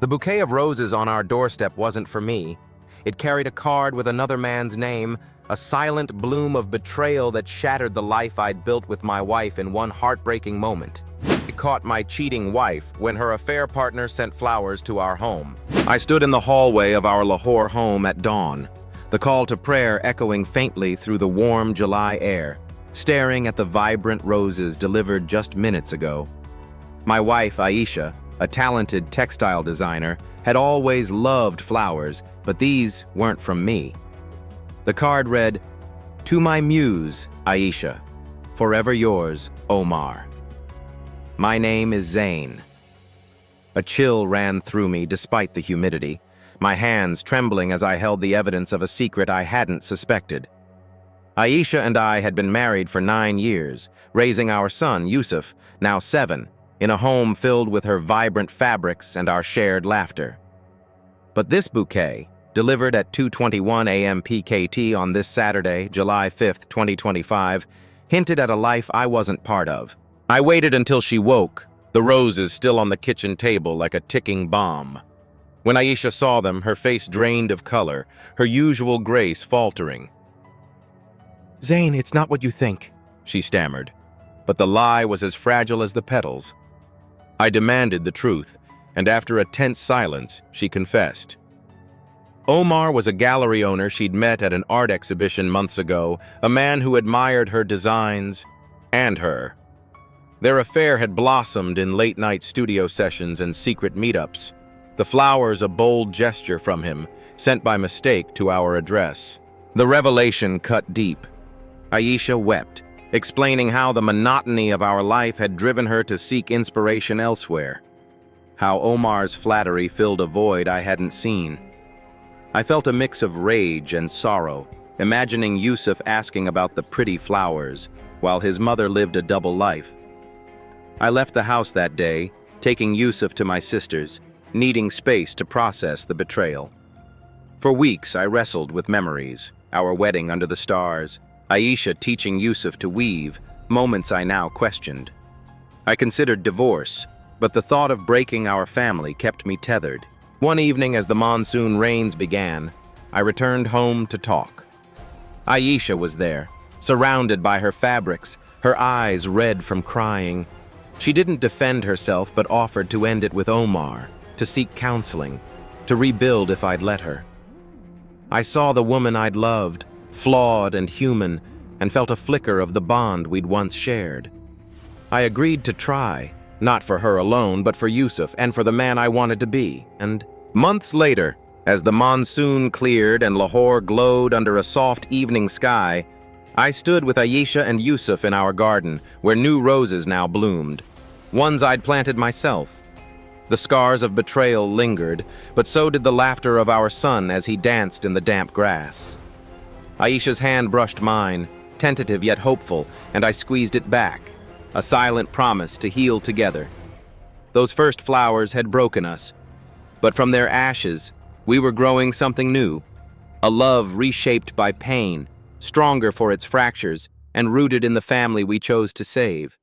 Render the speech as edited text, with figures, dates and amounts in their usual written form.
The bouquet of roses on our doorstep wasn't for me. It carried a card with another man's name, a silent bloom of betrayal that shattered the life I'd built with my wife in one heartbreaking moment. It caught my cheating wife when her affair partner sent flowers to our home. I stood in the hallway of our Lahore home at dawn, the call to prayer echoing faintly through the warm July air, staring at the vibrant roses delivered just minutes ago. My wife, Aisha, a talented textile designer, had always loved flowers, but these weren't from me. The card read, "To my muse, Aisha, forever yours, Omar." My name is Zain. A chill ran through me despite the humidity, my hands trembling as I held the evidence of a secret I hadn't suspected. Aisha and I had been married for 9 years, raising our son, Yusuf, now 7, in a home filled with her vibrant fabrics and our shared laughter. But this bouquet, delivered at 2:21 a.m. PKT on this Saturday, July 5th, 2025, hinted at a life I wasn't part of. I waited until she woke, the roses still on the kitchen table like a ticking bomb. When Aisha saw them, her face drained of color, her usual grace faltering. "Zain, it's not what you think," she stammered, but the lie was as fragile as the petals. I demanded the truth, and after a tense silence, she confessed. Omar was a gallery owner she'd met at an art exhibition months ago, a man who admired her designs and her. Their affair had blossomed in late-night studio sessions and secret meetups, the flowers a bold gesture from him, sent by mistake to our address. The revelation cut deep. Aisha wept, explaining how the monotony of our life had driven her to seek inspiration elsewhere, how Omar's flattery filled a void I hadn't seen. I felt a mix of rage and sorrow, imagining Yusuf asking about the pretty flowers, while his mother lived a double life. I left the house that day, taking Yusuf to my sister's, needing space to process the betrayal. For weeks I wrestled with memories, our wedding under the stars, Aisha teaching Yusuf to weave, moments I now questioned. I considered divorce, but the thought of breaking our family kept me tethered. One evening as the monsoon rains began, I returned home to talk. Aisha was there, surrounded by her fabrics, her eyes red from crying. She didn't defend herself but offered to end it with Omar, to seek counseling, to rebuild if I'd let her. I saw the woman I'd loved, flawed and human, and felt a flicker of the bond we'd once shared. I agreed to try, not for her alone, but for Yusuf and for the man I wanted to be. And months later, as the monsoon cleared and Lahore glowed under a soft evening sky, I stood with Aisha and Yusuf in our garden, where new roses now bloomed, ones I'd planted myself. The scars of betrayal lingered, but so did the laughter of our son as he danced in the damp grass. Aisha's hand brushed mine, tentative yet hopeful, and I squeezed it back, a silent promise to heal together. Those first flowers had broken us, but from their ashes, we were growing something new, a love reshaped by pain, stronger for its fractures, and rooted in the family we chose to save.